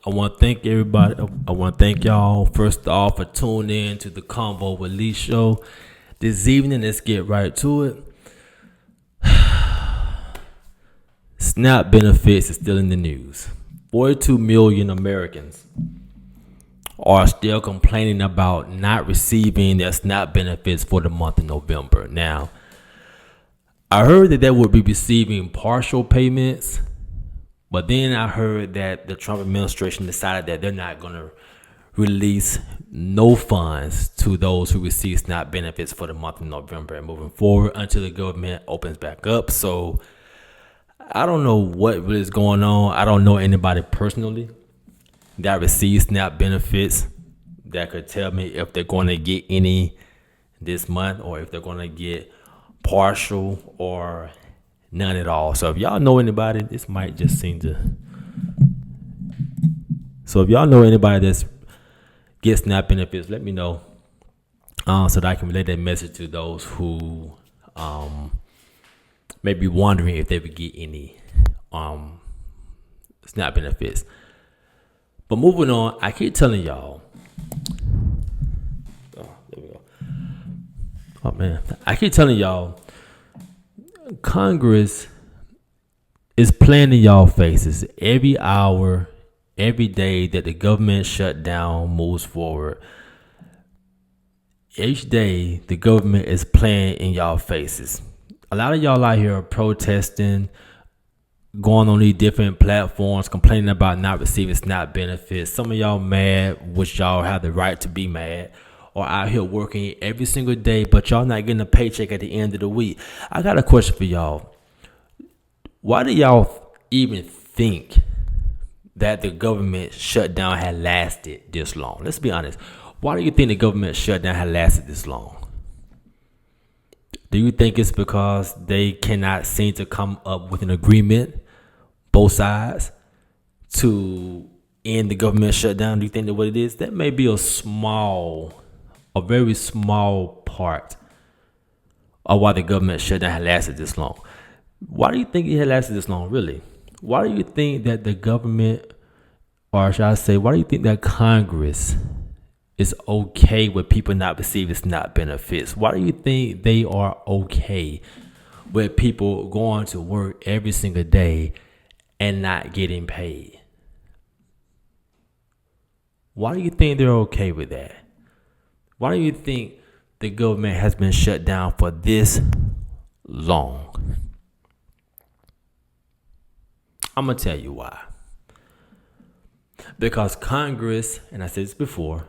I want to thank everybody. I want to thank y'all first off for tuning in to the Convo with Lee show this evening. Let's get right to it. SNAP benefits is still in the news. 42 million Americans are still complaining about not receiving their SNAP benefits for the month of November. Now, I heard that they would be receiving partial payments, but then I heard that the Trump administration decided that they're not going to release no funds to those who receive SNAP benefits for the month of November and moving forward until the government opens back up. So I don't know what really is going on. I don't know anybody personally that receives SNAP benefits that could tell me if they're going to get any this month or if they're going to get partial or none at all. So if y'all know anybody, this might just seem to. So if y'all know anybody that's gets SNAP benefits, let me know so that I can relay that message to those who may be wondering if they would get any SNAP benefits. But moving on, I keep telling y'all. Oh, there we go. Oh man, I keep telling y'all, Congress is playing in y'all faces every hour, every day that the government shutdown moves forward. Each day, the government is playing in y'all faces. A lot of y'all out here are protesting, going on these different platforms, complaining about not receiving SNAP benefits. Some of y'all mad, which y'all have the right to be mad, or out here working every single day, but y'all not getting a paycheck at the end of the week. I got a question for y'all. Why do y'all even think that the government shutdown had lasted this long? Let's be honest. Why do you think the government shutdown had lasted this long? Do you think it's because they cannot seem to come up with an agreement, both sides, to end the government shutdown? Do you think that what it is? That may be a very small part of why the government shutdown had lasted this long. Why do you think it had lasted this long, really? Why do you think that the government, or should I say, why do you think that Congress is okay with people not receiving SNAP benefits? Why do you think they are okay with people going to work every single day and not getting paid? Why do you think they're okay with that? Why do you think the government has been shut down for this long? I'm going to tell you why. Because Congress, and I said this before,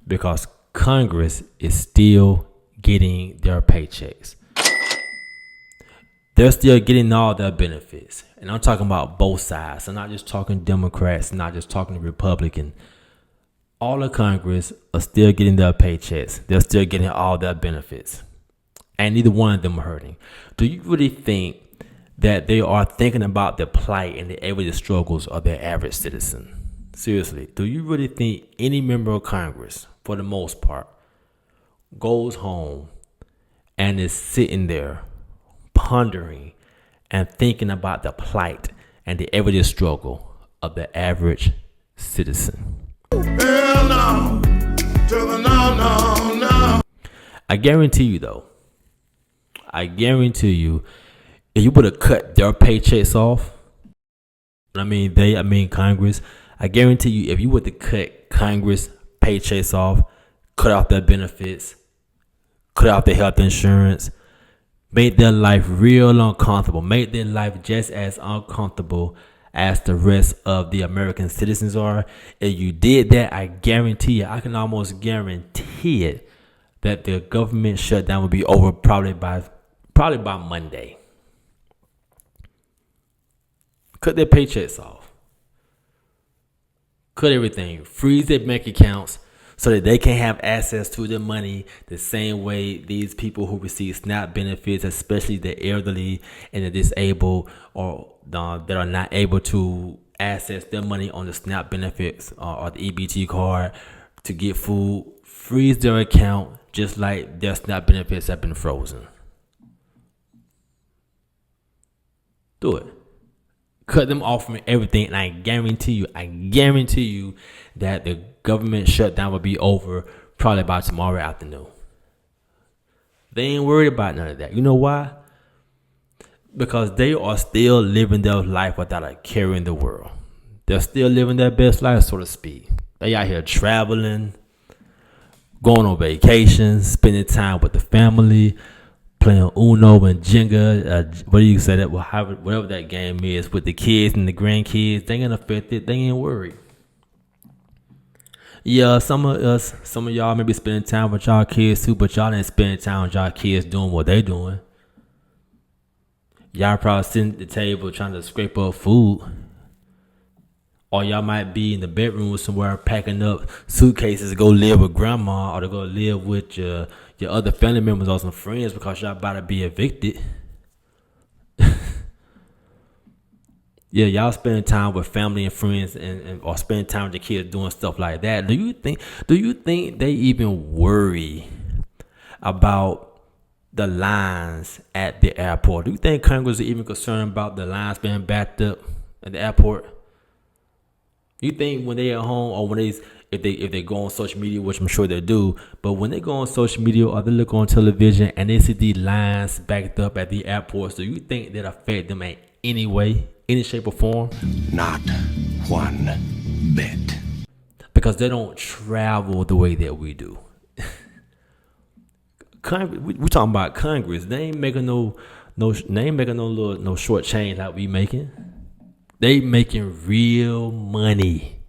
because Congress is still getting their paychecks. They're still getting all their benefits. And I'm talking about both sides. I'm not just talking Democrats, I'm not just talking Republican. All of Congress are still getting their paychecks. They're still getting all their benefits. And neither one of them are hurting. Do you really think that they are thinking about the plight and the everyday struggles of their average citizen? Seriously, do you really think any member of Congress, for the most part, goes home and is sitting there pondering and thinking about the plight and the everyday struggle of the average citizen? Hell no. No. I guarantee you, though, if you would have cut their paychecks off, Congress, I guarantee you, if you were to cut Congress paychecks off, cut off their benefits, cut off their health insurance, made their life real uncomfortable, made their life just as uncomfortable as the rest of the American citizens are. If you did that, I guarantee you, I can almost guarantee it, that the government shutdown would be over probably by Monday. Cut their paychecks off. Cut everything. Freeze their bank accounts so that they can have access to their money the same way these people who receive SNAP benefits, especially the elderly and the disabled, or that are not able to access their money on the SNAP benefits or the EBT card to get food. Freeze their account just like their SNAP benefits have been frozen. Do it. Cut them off from everything, and I guarantee you that the government shutdown will be over probably by tomorrow afternoon. They ain't worried about none of that. You know why? Because they are still living their life without a care in the world. They're still living their best life, so to speak. They out here traveling, going on vacations, spending time with the family, playing Uno and Jenga. What do you say that? Whatever that game is with the kids and the grandkids, they ain't affected. They ain't worried. Yeah, some of y'all may be spending time with y'all kids too, but y'all ain't spending time with y'all kids doing what they doing. Y'all probably sitting at the table trying to scrape up food. Or y'all might be in the bedroom somewhere packing up suitcases to go live with grandma or to go live with your other family members or some friends because y'all about to be evicted. Yeah, y'all spending time with family and friends and or spending time with your kids doing stuff like that. Do you think they even worry about the lines at the airport? Do you think Congress is even concerned about the lines being backed up at the airport? You think when they at home or when if they go on social media, which I'm sure they do, but when they go on social media or they look on television and they see these lines backed up at the airports, do you think that affect them in any way, any shape or form? Not one bit. Because they don't travel the way that we do. We talking about Congress. They ain't making no short change like we making. They making real money.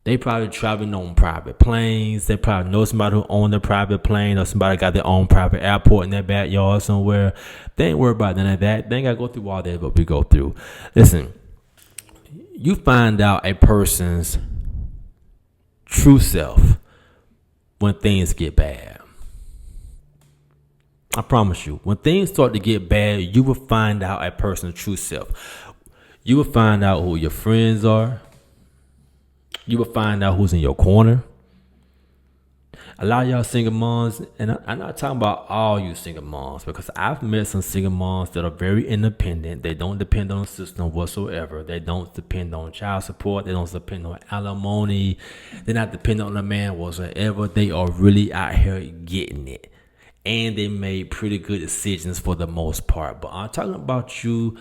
They probably traveling on private planes. They probably know somebody who own a private plane or somebody got their own private airport in their backyard somewhere. They ain't worried about none of that. They ain't got to go through all that, but we go through. Listen, you find out a person's true self when things get bad. I promise you, when things start to get bad, you will find out a person's true self. You will find out who your friends are. You will find out who's in your corner. A lot of y'all single moms, and I'm not talking about all you single moms, because I've met some single moms that are very independent. They don't depend on the system whatsoever. They don't depend on child support. They don't depend on alimony. They're not dependent on a man whatsoever. They are really out here getting it. And they made pretty good decisions for the most part. But I'm talking about you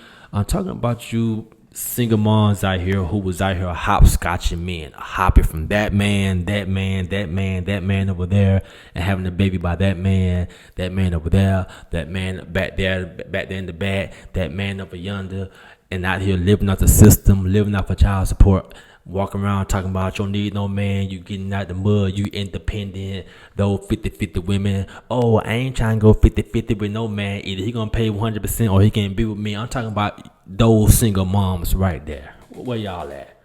single moms out here who was out here hopscotching men, hopping from that man over there, and having a baby by that man over there, that man back there in the back, that man over yonder, and out here living off the system, living off of child support. Walking around talking about you don't need no man, you getting out the mud, you independent, those 50-50 women. Oh, I ain't trying to go 50-50 with no man. Either he gonna pay 100% or he can't be with me. I'm talking about those single moms right there. Where y'all at?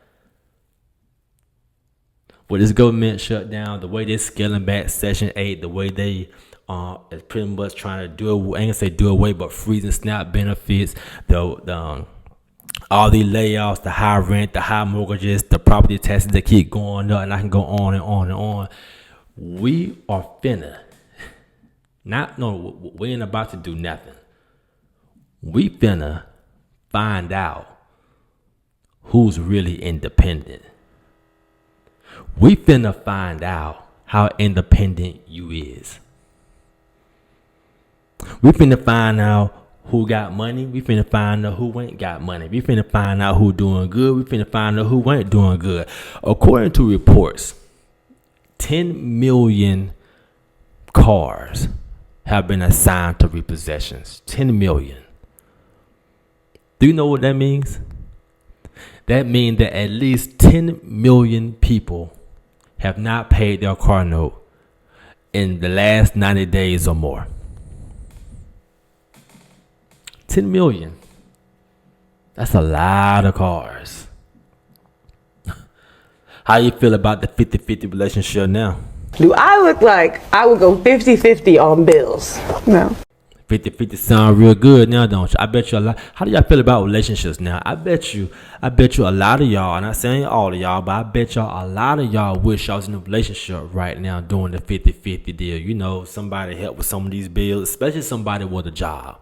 With this government shutdown, the way they're scaling back Section 8, the way they is pretty much trying to do it, I ain't gonna say do away, but freezing SNAP benefits, all these layoffs, the high rent, the high mortgages, the property taxes that keep going up, and I can go on and on and on. We are finna. We ain't about to do nothing. We finna find out who's really independent. We finna find out how independent you is. We finna find out who got money. We finna find out who ain't got money. We finna find out who doing good. We finna find out who ain't doing good. According to reports, 10 million cars have been assigned to repossessions. 10 million. Do you know what that means? That means that at least 10 million people have not paid their car note in the last 90 days or more. 10 million. That's a lot of cars. How you feel about the 50-50 relationship now? Do I look like I would go 50-50 on bills? No. 50-50 sound real good now, don't you? I bet you a lot. How do y'all feel about relationships now? I bet you a lot of y'all, I'm not saying all of y'all, but I bet y'all a lot of y'all wish y'all was in a relationship right now doing the 50-50 deal. You know, somebody help with some of these bills, especially somebody with a job.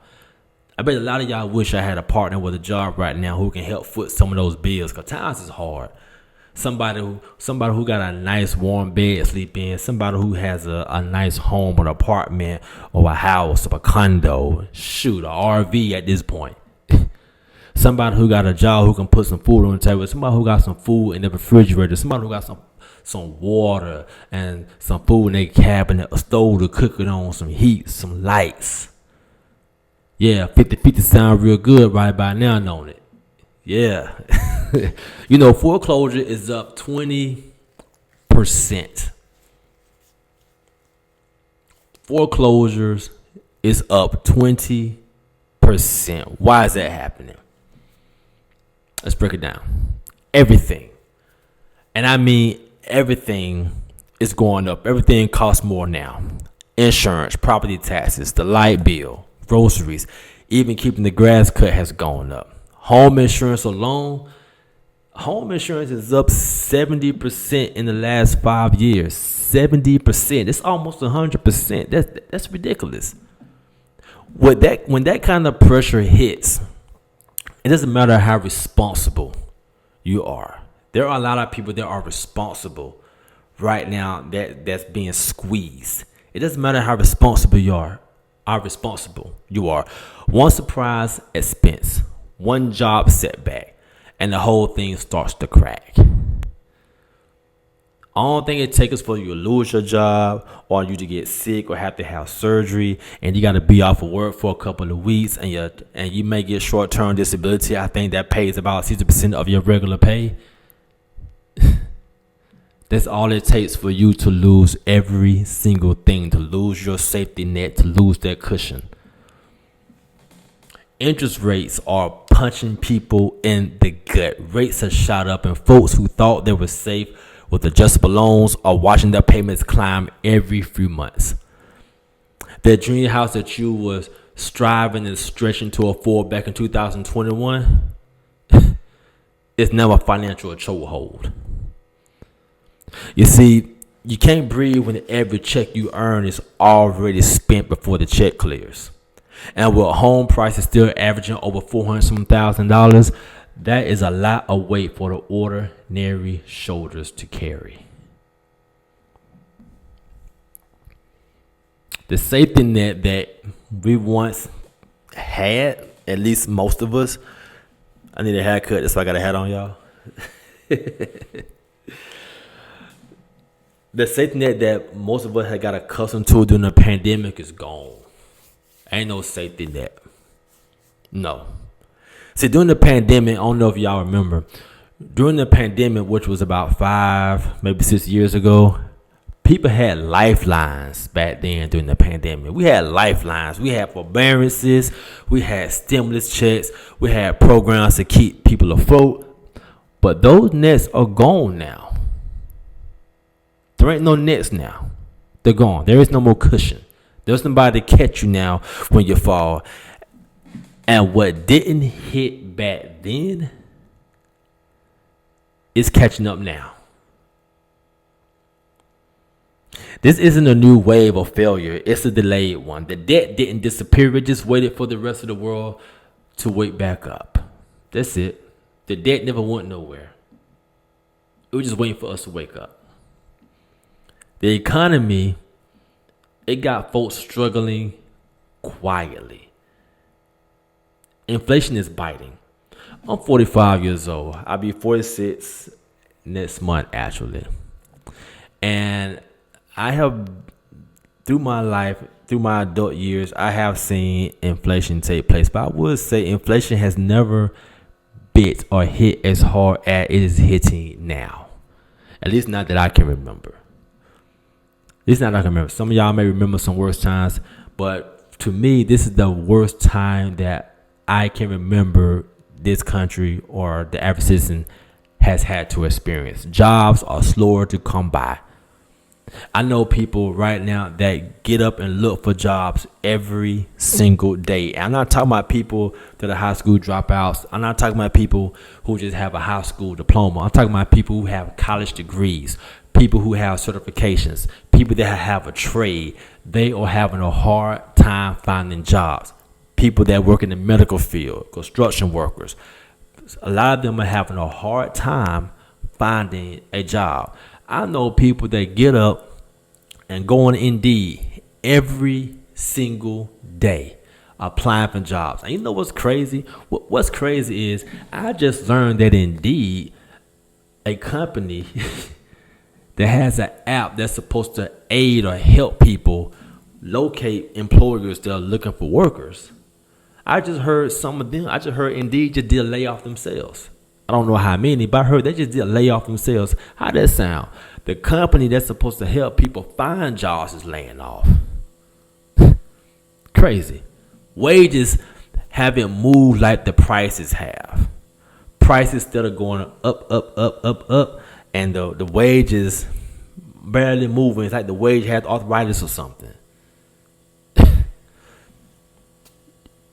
I bet a lot of y'all wish I had a partner with a job right now who can help foot some of those bills, because times is hard. Somebody who got a nice warm bed to sleep in, somebody who has a nice home or an apartment or a house or a condo, shoot, a RV at this point. Somebody who got a job who can put some food on the table, somebody who got some food in the refrigerator, somebody who got some water and some food in their cabinet, a stove to cook it on, some heat, some lights. Yeah, 50-50 sound real good right by now, don't it? Yeah. Foreclosure is up 20%. Foreclosures is up 20%. Why is that happening? Let's break it down. Everything. And I mean everything is going up. Everything costs more now. Insurance, property taxes, the light bill, groceries, even keeping the grass cut has gone up. Home insurance alone, home insurance is up 70% in the last 5 years. 70%. It's almost 100%. That's ridiculous. When that kind of pressure hits, it doesn't matter how responsible you are. There are a lot of people that are responsible right now that's being squeezed. It doesn't matter how responsible you are. One surprise expense, one job setback, and the whole thing starts to crack. Only thing it takes is for you to lose your job, or you to get sick or have to have surgery, and you got to be off of work for a couple of weeks, and you may get short-term disability. I think that pays about 60% of your regular pay. That's all it takes for you to lose every single thing, to lose your safety net, to lose that cushion. Interest rates are punching people in the gut. Rates have shot up, and folks who thought they were safe with adjustable loans are watching their payments climb every few months. That dream house that you was striving and stretching to afford back in 2021 is now a financial chokehold. You see, you can't breathe when every check you earn is already spent before the check clears. And with home prices still averaging over $400,000, that is a lot of weight for the ordinary shoulders to carry. The safety net that we once had, at least most of us. I need a haircut, that's why I got a hat on, y'all. The safety net that most of us had got accustomed to during the pandemic is gone. Ain't no safety net. No. See, during the pandemic, I don't know if y'all remember, during the pandemic, which was about 5, maybe 6 years ago, people had lifelines back then during the pandemic. We had lifelines. We had forbearances. We had stimulus checks. We had programs to keep people afloat. But those nets are gone now. There ain't no nets now. They're gone. There is no more cushion. There's nobody to catch you now when you fall. And what didn't hit back then is catching up now. This isn't a new wave of failure. It's a delayed one. The debt didn't disappear. It just waited for the rest of the world to wake back up. That's it. The debt never went nowhere. It was just waiting for us to wake up. The economy, it got folks struggling quietly. Inflation is biting. I'm 45 years old. I'll be 46 next month, actually. And I have, through my life, through my adult years, I have seen inflation take place. But I would say inflation has never bit or hit as hard as it is hitting now. At least not that I can remember. Some of y'all may remember some worse times. But to me, this is the worst time that I can remember this country or the average citizen has had to experience. Jobs are slower to come by. I know people right now that get up and look for jobs every single day. I'm not talking about people that are high school dropouts. I'm not talking about people who just have a high school diploma. I'm talking about people who have college degrees, people who have certifications, people that have a trade. They are having a hard time finding jobs. people that work in the medical field, construction workers. A lot of them are having a hard time finding a job. I know people that get up and go on Indeed every single day applying for jobs. And you know what's crazy? What's crazy is I just learned that Indeed, a company that has an app that's supposed to aid or help people locate employers that are looking for workers. I just heard Indeed just did a layoff themselves. I don't know how many, but I heard they just did a layoff themselves. How that sound? The company that's supposed to help people find jobs is laying off. Crazy. Wages haven't moved like the prices have. Prices still are going up, and the wages barely moving. It's like the wage has arthritis or something.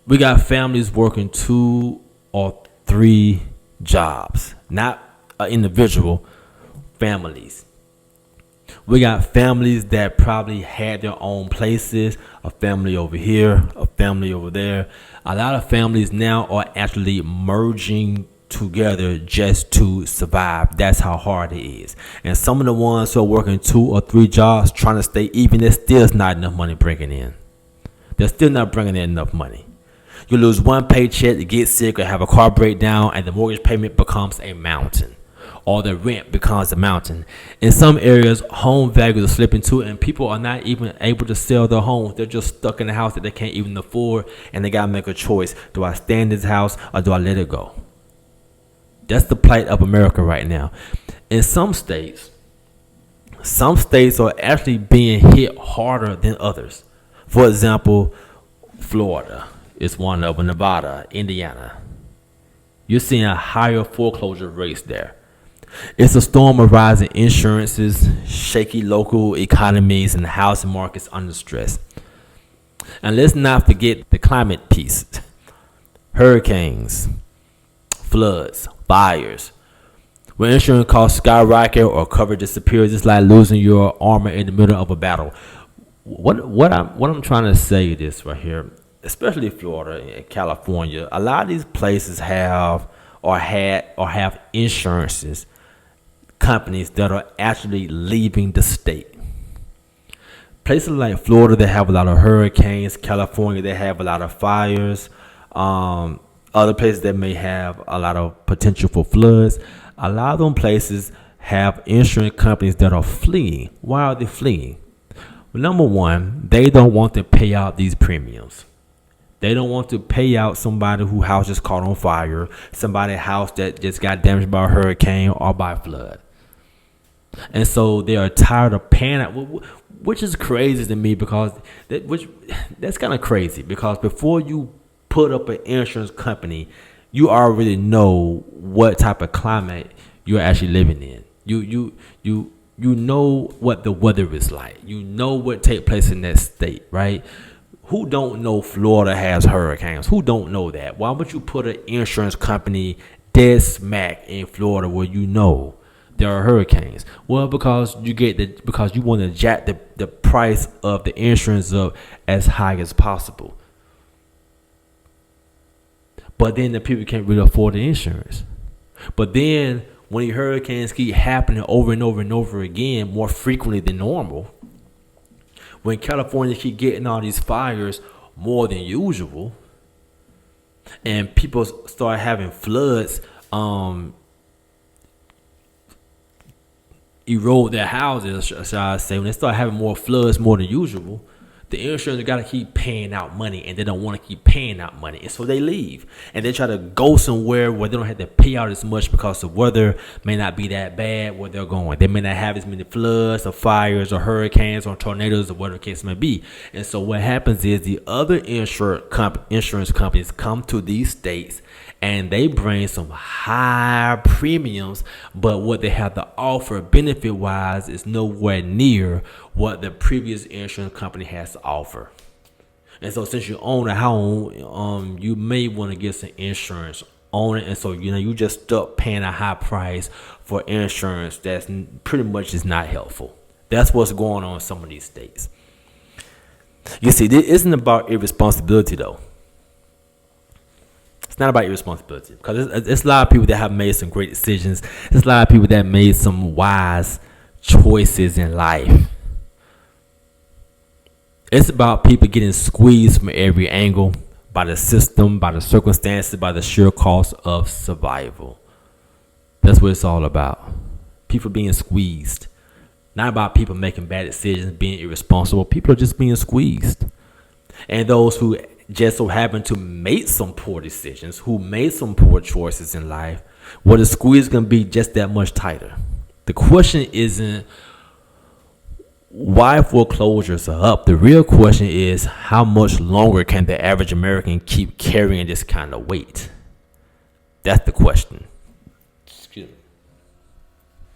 We got families working 2 or 3 jobs, not individual families. We got families that probably had their own places, a family over here, a family over there. A lot of families now are actually merging together just to survive. That's how hard it is. And some of the ones who are working 2 or 3 jobs trying to stay even, there's still not enough money bringing in. They're still not bringing in enough money. You lose one paycheck, you get sick, or have a car breakdown, and the mortgage payment becomes a mountain, or the rent becomes a mountain. In some areas, home values are slipping too, and people are not even able to sell their homes. They're just stuck in a house that they can't even afford, and they gotta make a choice. Do I stay in this house or do I let it go? That's the plight of America right now. In some states are actually being hit harder than others. For example, Florida is one of them, Nevada, Indiana. You're seeing a higher foreclosure rates there. It's a storm of rising insurances, shaky local economies, and housing markets under stress. And let's not forget the climate piece. Hurricanes, floods, fires. When insurance costs skyrocket or coverage disappears, it's like losing your armor in the middle of a battle. What I'm trying to say is this right here, especially Florida and California. A lot of these places have insurances companies that are actually leaving the state. Places like Florida, they have a lot of hurricanes. California, they have a lot of fires. Other places that may have a lot of potential for floods. A lot of them places have insurance companies that are fleeing. Why are they fleeing? Well, number one, they don't want to pay out these premiums. They don't want to pay out somebody whose house just caught on fire, somebody's house that just got damaged by a hurricane or by flood. And so they are tired of paying out, which is crazy to me, because that's kind of crazy, because before you put up an insurance company, you already know what type of climate you're actually living in. You know what the weather is like. You know what takes place in that state, right? Who don't know Florida has hurricanes? Who don't know that? Why would you put an insurance company dead smack in Florida where you know there are hurricanes? Well, because you want to jack the price of the insurance up as high as possible. But then the people can't really afford the insurance. But then when the hurricanes keep happening over and over and over again, more frequently than normal, when California keep getting all these fires more than usual, and people start having floods, erode their houses, shall I say, when they start having more floods more than usual, the insurance got to keep paying out money, and they don't want to keep paying out money, and so they leave, and they try to go somewhere where they don't have to pay out as much, because the weather may not be that bad where they're going. They may not have as many floods or fires or hurricanes or tornadoes or whatever the case may be. And so what happens is the other insurance companies come to these states, and they bring some high premiums, but what they have to offer benefit-wise is nowhere near what the previous insurance company has to offer. And so since you own a home, you may want to get some insurance on it. And so, you just stuck paying a high price for insurance that's pretty much is not helpful. That's what's going on in some of these states. You see, this isn't about irresponsibility, though. It's not about irresponsibility, because it's a lot of people that have made some great decisions. There's a lot of people that made some wise choices in life. It's about people getting squeezed from every angle by the system, by the circumstances, by the sheer cost of survival. That's what it's all about. People being squeezed. Not about people making bad decisions, being irresponsible. People are just being squeezed. And those who just so happen to make some poor decisions, who made some poor choices in life, well, the squeeze is going to be just that much tighter. The question isn't why foreclosures are up. The real question is, how much longer can the average American keep carrying this kind of weight? That's the question. Excuse me.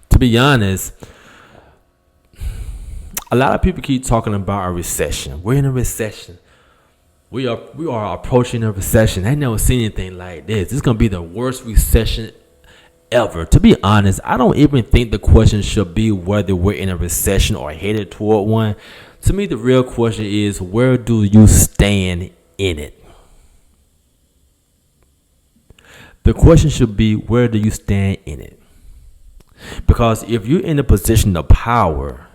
To be honest, a lot of people keep talking about a recession. We're in a recession. We are approaching a recession. I ain't never seen anything like this. This is gonna be the worst recession ever. To be honest, I don't even think the question should be whether we're in a recession or headed toward one. To me, the real question is, where do you stand in it? The question should be, where do you stand in it? Because if you're in a position of power,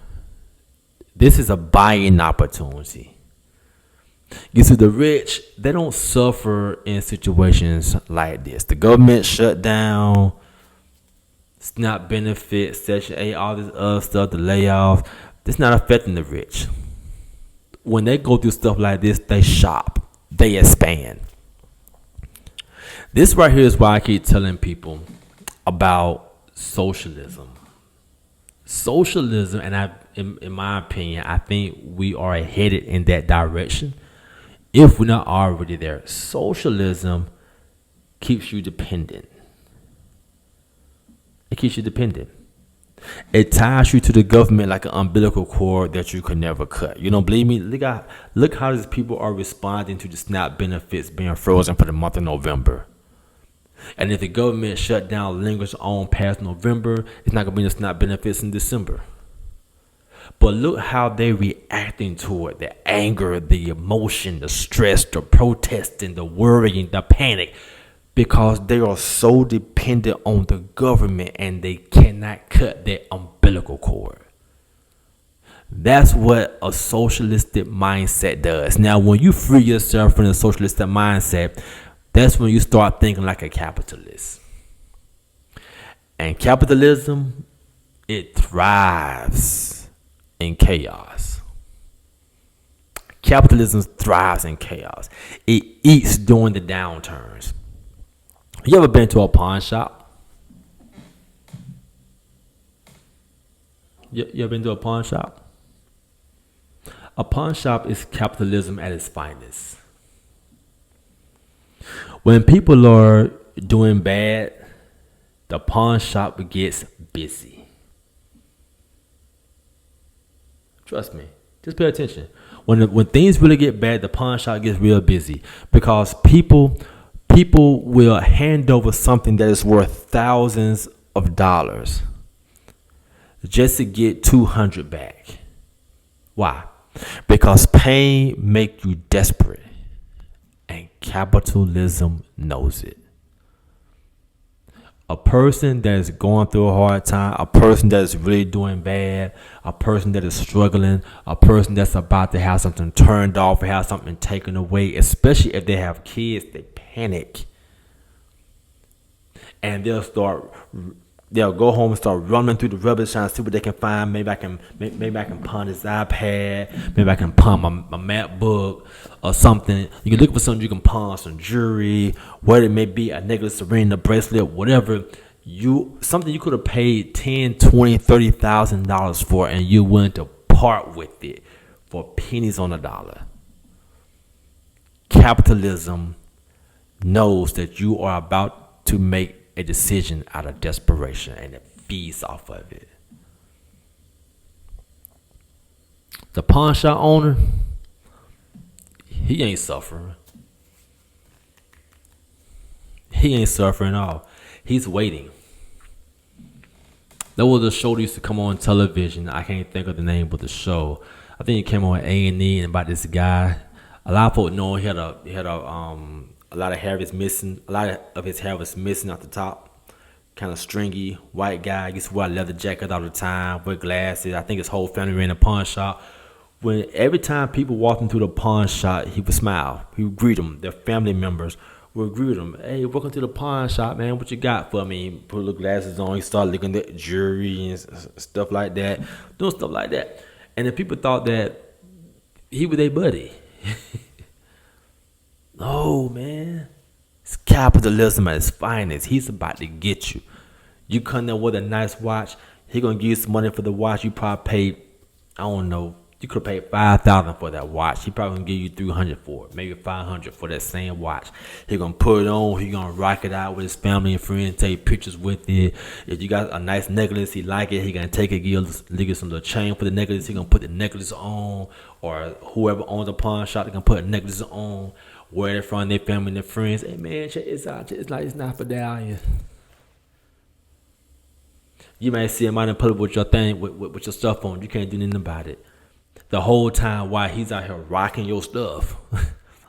this is a buying opportunity. You see, the rich, they don't suffer in situations like this. The government shutdown, SNAP benefits, Section 8, all this other stuff, the layoffs, it's not affecting the rich. When they go through stuff like this, they shop, they expand. This right here is why I keep telling people about socialism. Socialism, and in my opinion, I think we are headed in that direction. If we're not already there, socialism keeps you dependent. It keeps you dependent. It ties you to the government like an umbilical cord that you can never cut. You don't believe me? Look how these people are responding to the SNAP benefits being frozen for the month of November. And if the government shutdown lingers on past November, it's not going to be the SNAP benefits in December. But look how they're reacting to it. The anger, the emotion, the stress, the protesting, the worrying, the panic. Because they are so dependent on the government and they cannot cut their umbilical cord. That's what a socialistic mindset does. Now, when you free yourself from the socialistic mindset, that's when you start thinking like a capitalist. And capitalism, it thrives in chaos. Capitalism thrives in chaos. It eats during the downturns. You ever been to a pawn shop? You ever been to a pawn shop? A pawn shop is capitalism at its finest. When people are doing bad, the pawn shop gets busy. Trust me. Just pay attention. When things really get bad, the pawn shop gets real busy because people will hand over something that is worth thousands of dollars just to get 200 back. Why? Because pain makes you desperate, and capitalism knows it. A person that is going through a hard time, a person that is really doing bad, a person that is struggling, a person that's about to have something turned off or have something taken away, especially if they have kids, they panic. And they'll go home and start running through the rubbish trying to see what they can find. Maybe I can pawn this iPad. Maybe I can pawn my MacBook or something. You can look for something you can pawn, some jewelry, whatever it may be, a necklace, a ring, a bracelet, whatever. Something you could have paid $10,000, $20,000, $30,000 for, and you're willing to part with it for pennies on a dollar. Capitalism knows that you are about to make a decision out of desperation, and it feeds off of it. The pawn shop owner, he ain't suffering. He ain't suffering at all. He's waiting. There was a show that used to come on television. I can't think of the name of the show. I think it came on A&E, and about this guy. A lot of folks know he had a A lot of hair is missing. A lot of his hair was missing at the top. Kind of stringy, white guy. Used to wear a leather jacket all the time, wear glasses. I think his whole family ran a pawn shop. When every time people walked into the pawn shop, he would smile. He would greet them. Their family members would greet them. Hey, welcome to the pawn shop, man. What you got for me? Put the glasses on. He started looking at jewelry and stuff like that, doing stuff like that. And the people thought that he was their buddy. No, man. It's capitalism at its finest. He's about to get you. You come there with a nice watch. He gonna give you some money for the watch. You probably paid, I don't know. You could have paid $5,000 for that watch. He probably gonna give you $300 for it, maybe $500 for that same watch. He gonna put it on. He gonna rock it out with his family and friends, take pictures with it. If you got a nice necklace, he like it. He gonna take it, give some little chain for the necklace. He gonna put the necklace on, or whoever owns a pawn shop, they gonna put a necklace on. Wear it from their family and their friends. Hey man, check this out. It's like it's not for medallion. You may see him out in public with your thing, with your stuff on. You can't do nothing about it. The whole time while he's out here rocking your stuff,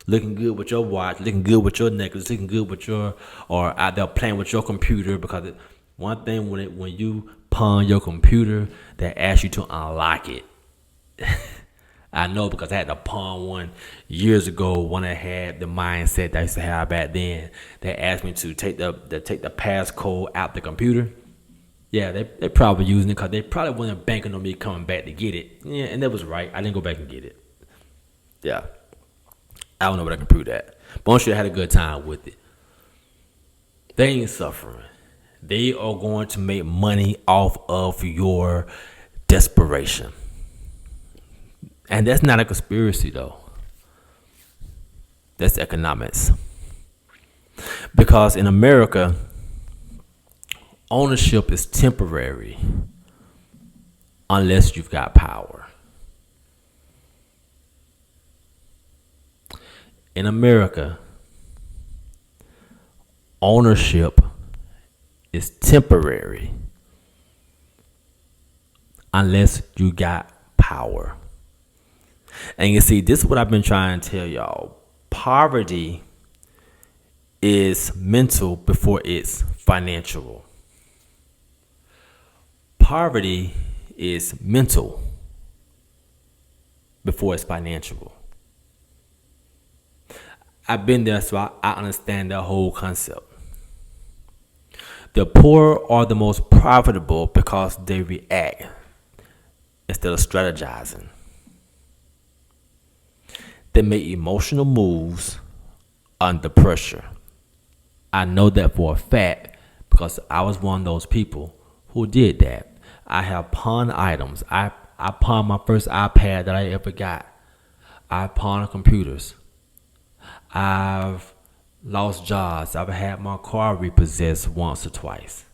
looking good with your watch, looking good with your necklace, looking good with your, or out there playing with your computer. Because one thing when you pawn your computer, they ask you to unlock it. I know because I had to pawn one years ago when I had the mindset that I used to have back then. They asked me to take the passcode out the computer. Yeah, they probably using it because they probably wasn't banking on me coming back to get it. Yeah, and that was right. I didn't go back and get it. Yeah. I don't know what I can prove that. But I'm sure I had a good time with it. They ain't suffering. They are going to make money off of your desperation. And that's not a conspiracy, though. That's economics. Because in America, ownership is temporary unless you've got power. In America, ownership is temporary unless you got power. And you see, this is what I've been trying to tell y'all. Poverty is mental before it's financial. Poverty is mental before it's financial. I've been there, so I understand that whole concept. The poor are the most profitable because they react instead of strategizing. They make emotional moves under pressure. I know that for a fact because I was one of those people who did that. I have pawned items. I pawned my first iPad that I ever got. I pawned computers. I've lost jobs. I've had my car repossessed once or twice.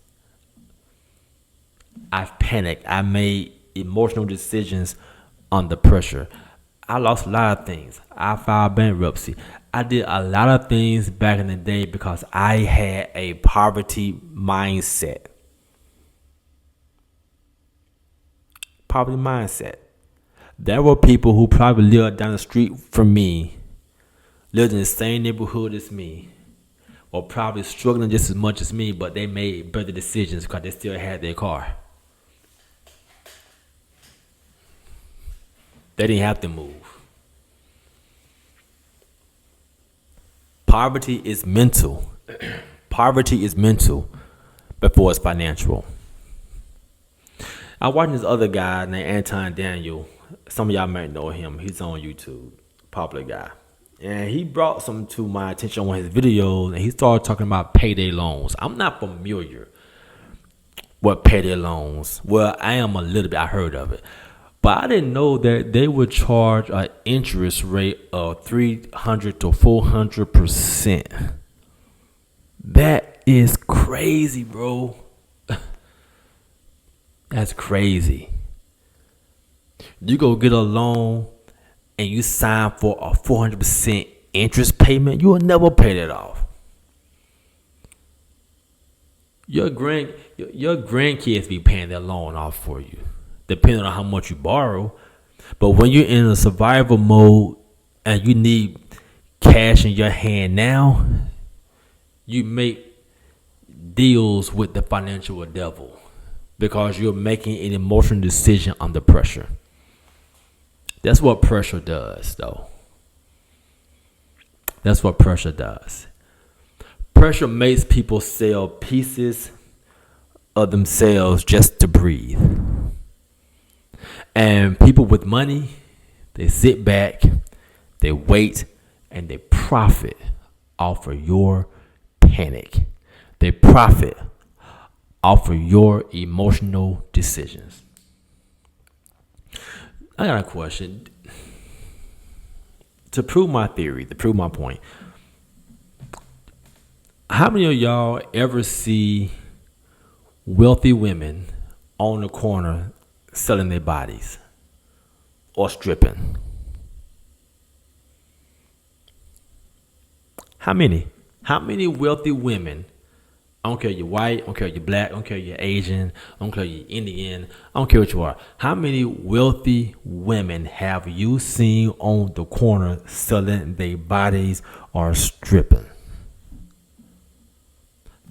I've panicked. I made emotional decisions under pressure. I lost a lot of things. I filed bankruptcy. I did a lot of things back in the day because I had a poverty mindset. Poverty mindset. There were people who probably lived down the street from me, lived in the same neighborhood as me, or probably struggling just as much as me, but they made better decisions because they still had their car. They didn't have to move. Poverty is mental. Poverty is mental before it's financial. I watched this other guy named Anton Daniel. Some of y'all might know him. He's on YouTube. Popular guy. And he brought something to my attention on his videos, and he started talking about payday loans. I'm not familiar with payday loans. Well, I am a little bit. I heard of it. But I didn't know that they would charge an interest rate of 300 to 400%. That is crazy, bro. That's crazy. You go get a loan and you sign for a 400% interest payment, you will never pay that off. Your grandkids be paying that loan off for you, depending on how much you borrow. But when you're in a survival mode and you need cash in your hand now, you make deals with the financial devil because you're making an emotional decision under pressure. That's what pressure does, though. That's what pressure does. Pressure makes people sell pieces of themselves just to breathe. And people with money, they sit back, they wait, and they profit off of your panic. They profit off of your emotional decisions. I got a question. To prove my theory, to prove my point, how many of y'all ever see wealthy women on the corner selling their bodies or stripping? How many? How many wealthy women? I don't care you're white, I don't care you're black, I don't care you're Asian, I don't care you're Indian, I don't care what you are. How many wealthy women have you seen on the corner selling their bodies or stripping?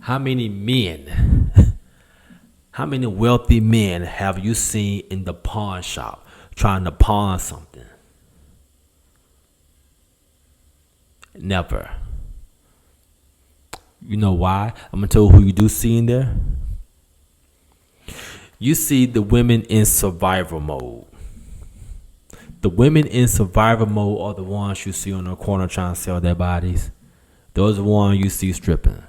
How many men, how many wealthy men have you seen in the pawn shop trying to pawn something? Never. You know why? I'm going to tell you who you do see in there. You see the women in survival mode. The women in survival mode are the ones you see on the corner trying to sell their bodies. Those are the ones you see stripping.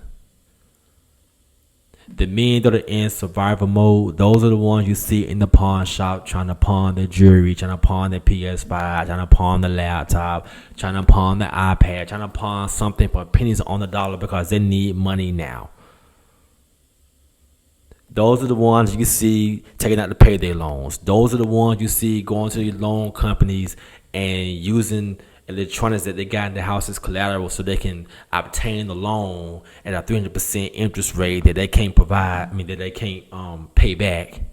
The men that are in survival mode, those are the ones you see in the pawn shop trying to pawn their jewelry, trying to pawn their PS5, trying to pawn the laptop, trying to pawn the iPad, trying to pawn something for pennies on the dollar because they need money now. Those are the ones you see taking out to pay their loans. Those are the ones you see going to the loan companies and using electronics that they got in the house as collateral so they can obtain the loan at a 300% interest rate that they can't provide, that they can't pay back,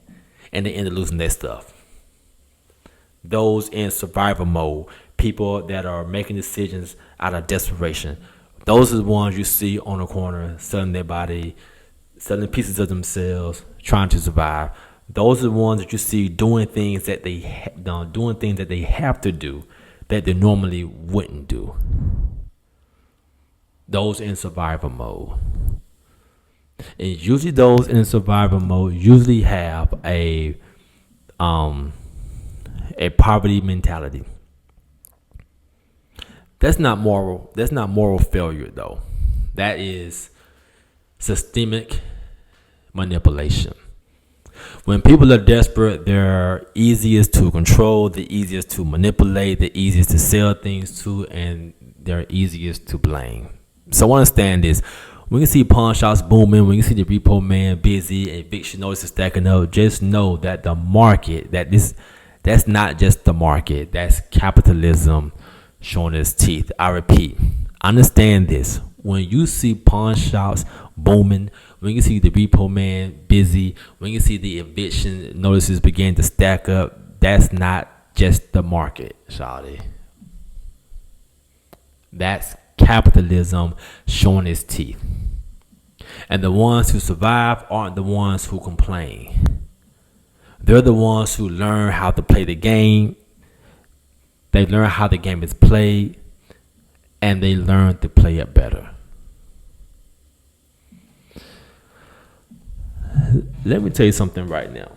and they end up losing their stuff. Those in survival mode, people that are making decisions out of desperation, those are the ones you see on the corner selling their body, selling pieces of themselves, trying to survive. Those are the ones that you see doing things that they have to do that they normally wouldn't do. Those in survival mode. And usually those in survival mode usually have a poverty mentality. That's not moral failure though. That is systemic manipulation. When people are desperate, they're easiest to control, the easiest to manipulate, the easiest to sell things to, and they're easiest to blame. So understand this. When you see pawn shops booming, when you see the repo man busy, eviction notices stacking up, just know that the market, that's not just the market. That's capitalism showing its teeth. I repeat, understand this. When you see pawn shops booming, when you see the repo man busy, when you see the eviction notices begin to stack up, that's not just the market, shawty. That's capitalism showing its teeth. And the ones who survive aren't the ones who complain. They're the ones who learn how to play the game. They learn how the game is played, and they learn to play it better. Let me tell you something right now.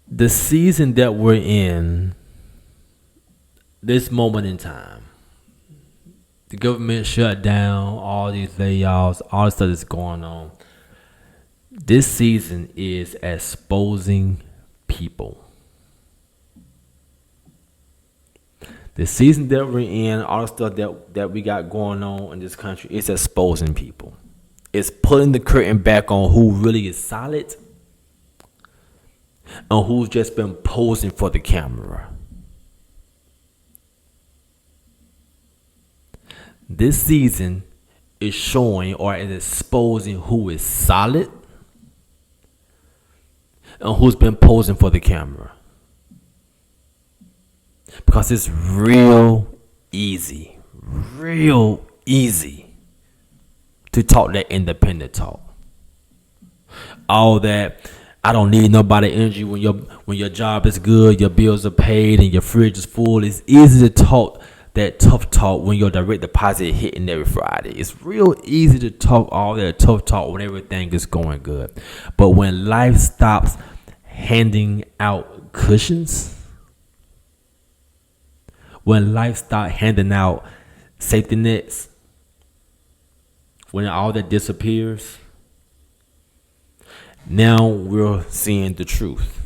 The season that we're in, this moment in time, the government shut down, all these layoffs, all this stuff that's going on. This season is exposing people. The season that we're in, all the stuff that we got going on in this country, it's exposing people. It's pulling the curtain back on who really is solid and who's just been posing for the camera. This season is showing or is exposing who is solid and who's been posing for the camera. because it's real easy to talk that independent talk. All that I don't need nobody energy when your job is good, your bills are paid, and your fridge is full. It's easy to talk that tough talk when your direct deposit hitting every Friday. It's real easy to talk all that tough talk when everything is going good. But when life stops handing out cushions, when life starts handing out safety nets, when all that disappears, now we're seeing the truth.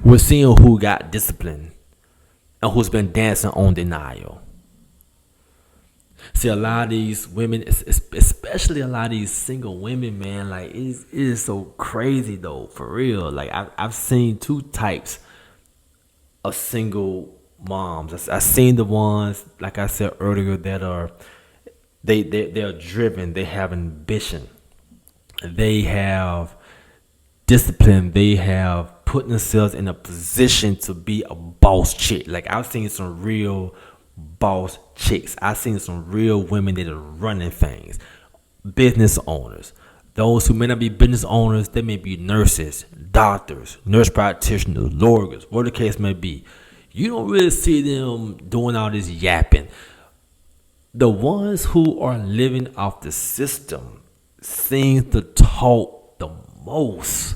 We're seeing who got discipline and who's been dancing on denial. See, a lot of these women, especially a lot of these single women, man, like it is so crazy though, for real. Like I've seen two types of single moms. I've seen the ones, like I said earlier, that are they're driven, they have ambition, they have discipline, they have put themselves in a position to be a boss chick. Like I've seen some real boss chicks. I've seen some real women that are running things, business owners. Those who may not be business owners, they may be nurses, doctors, nurse practitioners, lawyers, whatever the case may be. You don't really see them doing all this yapping. The ones who are living off the system seem to talk the most.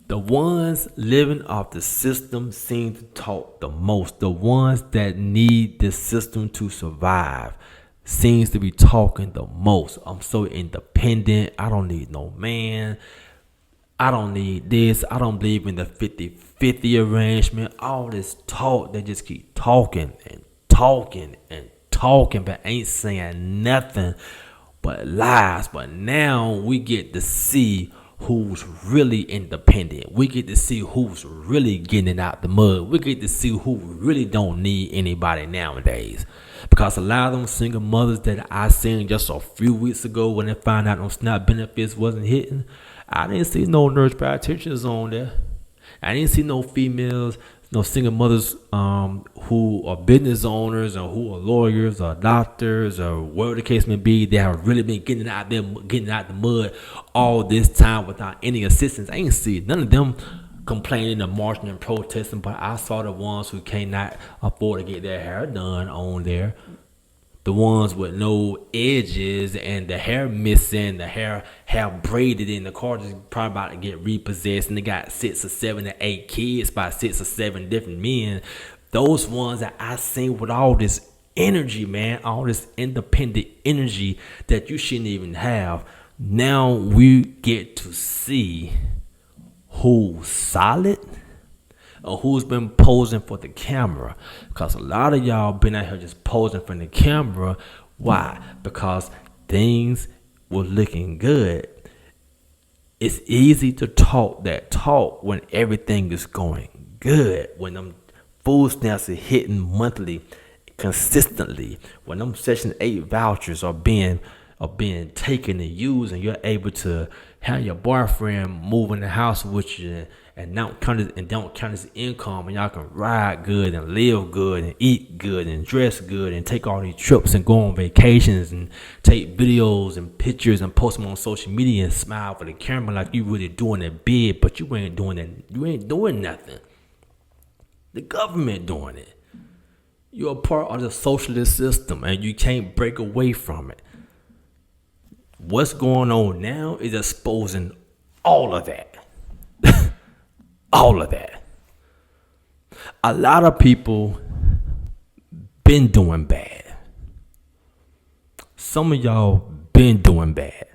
The ones living off the system seem to talk the most. The ones that need the system to survive seems to be talking the most. I'm so independent. I don't need no man. I don't need this. I don't believe in the 50-50 arrangement. All this talk, they just keep talking and talking and talking, but ain't saying nothing but lies. But now we get to see who's really independent. We get to see who's really getting out the mud. We get to see who really don't need anybody nowadays. Because a lot of them single mothers that I seen just a few weeks ago when they found out them SNAP benefits wasn't hitting, I didn't see no nurse practitioners on there. I didn't see no females, no single mothers who are business owners or who are lawyers or doctors or whatever the case may be. They have really been getting out the mud all this time without any assistance. I ain't see none of them complaining and marching and protesting, but I saw the ones who cannot afford to get their hair done on there. The ones with no edges and the hair missing, the hair braided in, the car is probably about to get repossessed, and they got 6 or 7 or 8 kids by 6 or 7 different men. Those ones that I seen with all this energy, man, all this independent energy that you shouldn't even have. Now we get to see who's solid or who's been posing for the camera. Because a lot of y'all been out here just posing for the camera. Why? Because things were looking good. It's easy to talk that talk when everything is going good. When them food stamps are hitting monthly consistently. When them Section 8 vouchers are being taken and used, and you're able to have your boyfriend move in the house with you and don't count his income, and y'all can ride good and live good and eat good and dress good and take all these trips and go on vacations and take videos and pictures and post them on social media and smile for the camera like you really doing it big, but you ain't doing it. You ain't doing nothing. The government doing it. You're a part of the socialist system and you can't break away from it. What's going on now is exposing all of that. All of that. A lot of people been doing bad. Some of y'all been doing bad.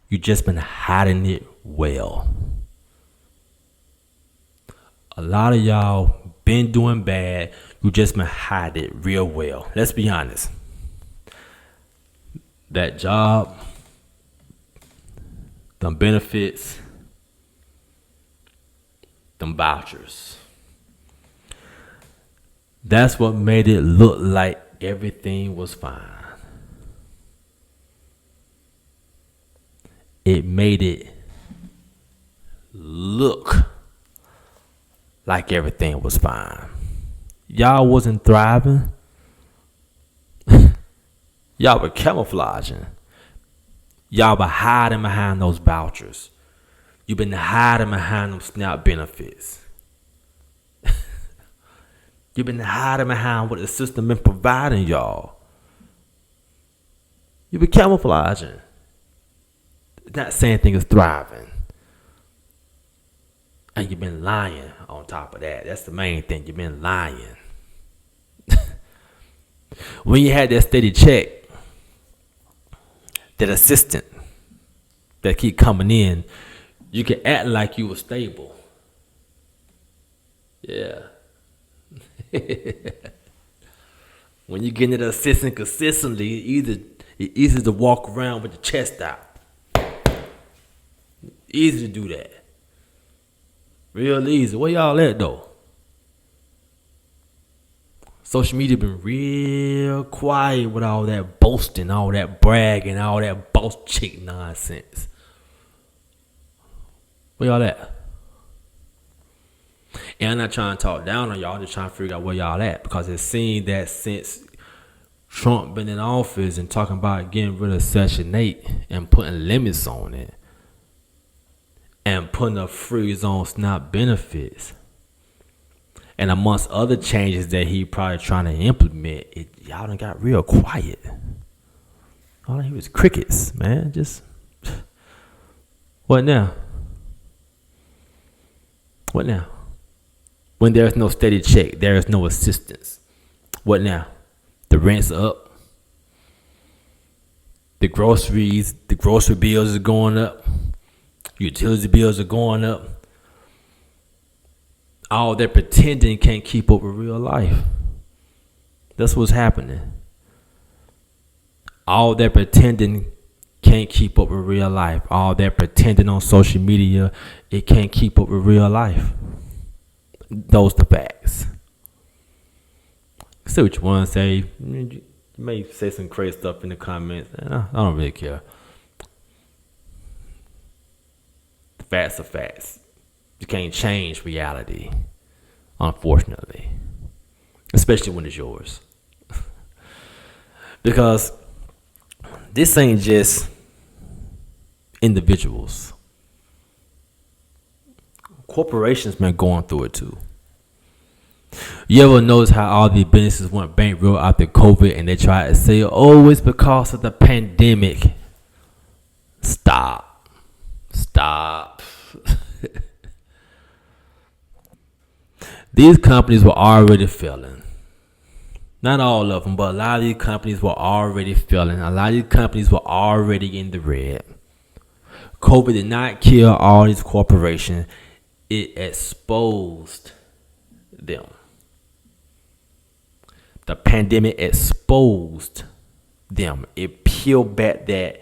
You just been hiding it well. A lot of y'all been doing bad. You just been hiding it real well. Let's be honest. That job, them benefits, them vouchers. That's what made it look like everything was fine. It made it look like everything was fine. Y'all wasn't thriving. Y'all were camouflaging. Y'all were hiding behind those vouchers. You've been hiding behind them SNAP benefits. You've been hiding behind what the system been providing y'all. You've been camouflaging. Not saying things is thriving. And you've been lying on top of that. That's the main thing. You've been lying. When you had that steady check, that assistant that keep coming in, you can act like you were stable. Yeah. When you get that assistant consistently, it's easy to walk around with your chest out. Easy to do that. Real easy. Where y'all at though? Social media been real quiet with all that boasting, all that bragging, all that boss chick nonsense. Where y'all at? And I'm not trying to talk down on y'all, I'm just trying to figure out where y'all at. Because it seems that since Trump been in office and talking about getting rid of Section 8 and putting limits on it and putting a freeze on SNAP benefits, and amongst other changes that he probably trying to implement, y'all done got real quiet. All I hear was crickets, man. Just what now? What now? When there's no steady check, there is no assistance. What now? The rent's up. The grocery bills are going up. Utility bills are going up. All that pretending can't keep up with real life. That's what's happening. All that pretending can't keep up with real life. All that pretending on social media, it can't keep up with real life. Those the facts. See what you want to say. You may say some crazy stuff in the comments. I don't really care. The facts are facts. You can't change reality, unfortunately, especially when it's yours. Because this ain't just individuals. Corporations been going through it too. You ever notice how all these businesses went bankrupt after COVID and they tried to say, oh, it's because of the pandemic? Stop. These companies were already failing. Not all of them, but a lot of these companies were already failing. A lot of these companies were already in the red. COVID did not kill all these corporations. It exposed them. The pandemic exposed them. It peeled back that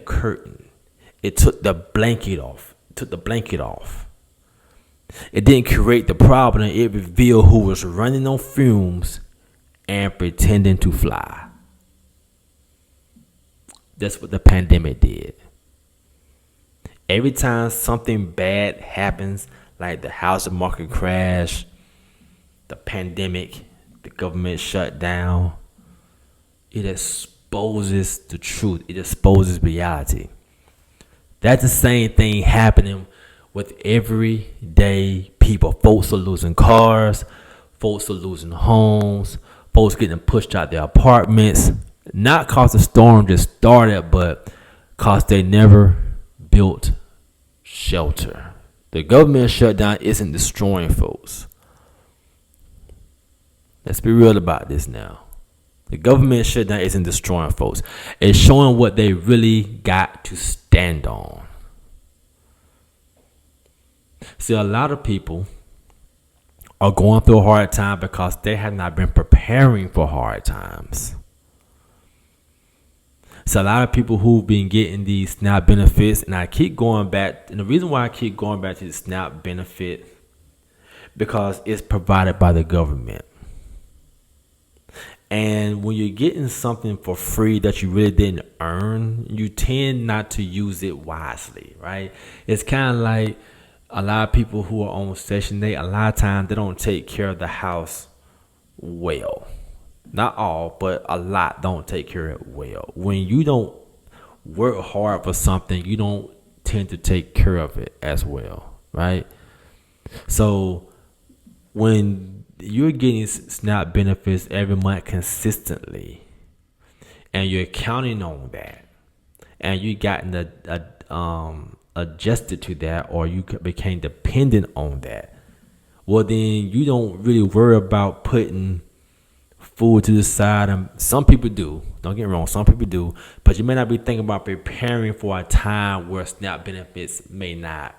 curtain. It took the blanket off. It didn't create the problem. It revealed who was running on fumes and pretending to fly. That's what the pandemic did. Every time something bad happens, like the housing market crash, the pandemic, the government shutdown, it exposes the truth. It exposes reality. That's the same thing happening with everyday people. Folks are losing cars. Folks are losing homes. Folks getting pushed out their apartments. Not because the storm just started, but because they never built shelter. The government shutdown isn't destroying folks. Let's be real about this now. The government shutdown isn't destroying folks. It's showing what they really got to stand on. See, a lot of people are going through a hard time because they have not been preparing for hard times. So a lot of people who've been getting these SNAP benefits, and I keep going back, and the reason why I keep going back to the SNAP benefit, because it's provided by the government. And when you're getting something for free that you really didn't earn, you tend not to use it wisely, right? It's kind of like A lot of people who are on Section 8, a lot of times they don't take care of the house well. Not all, but a lot don't take care of it well. When you don't work hard for something, you don't tend to take care of it as well, right? So when you're getting SNAP benefits every month consistently, and you're counting on that, and you gotten adjusted to that, or you became dependent on that, well, then you don't really worry about putting food to the side. And some people do. Don't get me wrong, some people do, but you may not be thinking about preparing for a time where SNAP benefits may not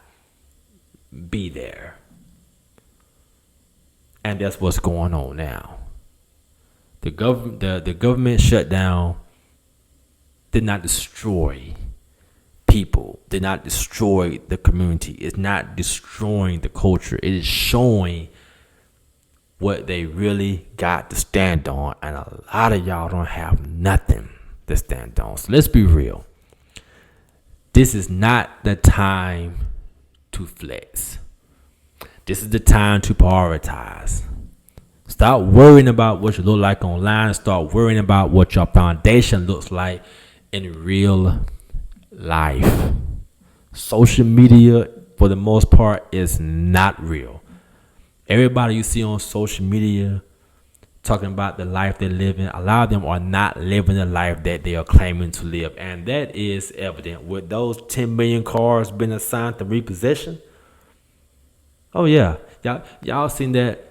be there. And that's what's going on now. The government shutdown did not destroy people, did not destroy the community. It's not destroying the culture. It is showing what they really got to stand on, and a lot of y'all don't have nothing to stand on. So let's be real. This is not the time to flex. This is the time to prioritize. Stop worrying about what you look like online. Start worrying about what your foundation looks like in real life. Social media, for the most part, is not real. Everybody you see on social media talking about the life they're living, a lot of them are not living the life that they are claiming to live. And that is evident with those 10 million cars being assigned to repossession. Oh yeah. Y'all seen that?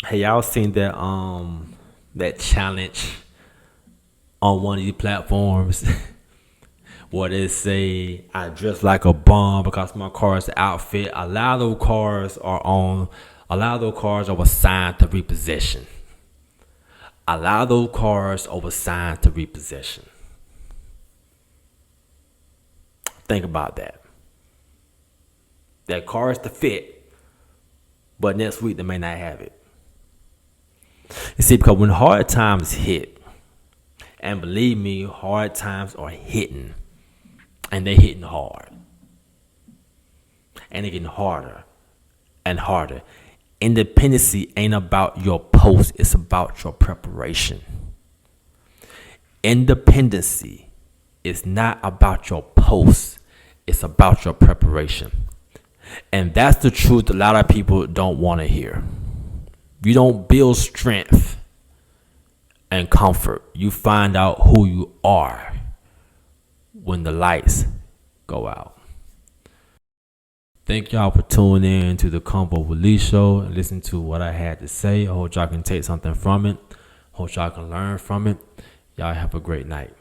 Hey, y'all seen that that challenge on one of these platforms where they say I dress like a bum because my car is the outfit. A lot of those cars are assigned to repossession. A lot of those cars are assigned to repossession. Think about that. That car is the fit, but next week they may not have it. You see, because when hard times hit, and believe me, hard times are hitting, and they're hitting hard, and they're getting harder and harder. Independency ain't about your post, it's about your preparation. Independency is not about your post, it's about your preparation. And that's the truth a lot of people don't want to hear. You don't build strength and comfort. You find out who you are when the lights go out. Thank y'all for tuning in to the Combo with Lee show and listen to what I had to say. I hope y'all can take something from it. Hope y'all can learn from it. Y'all have a great night.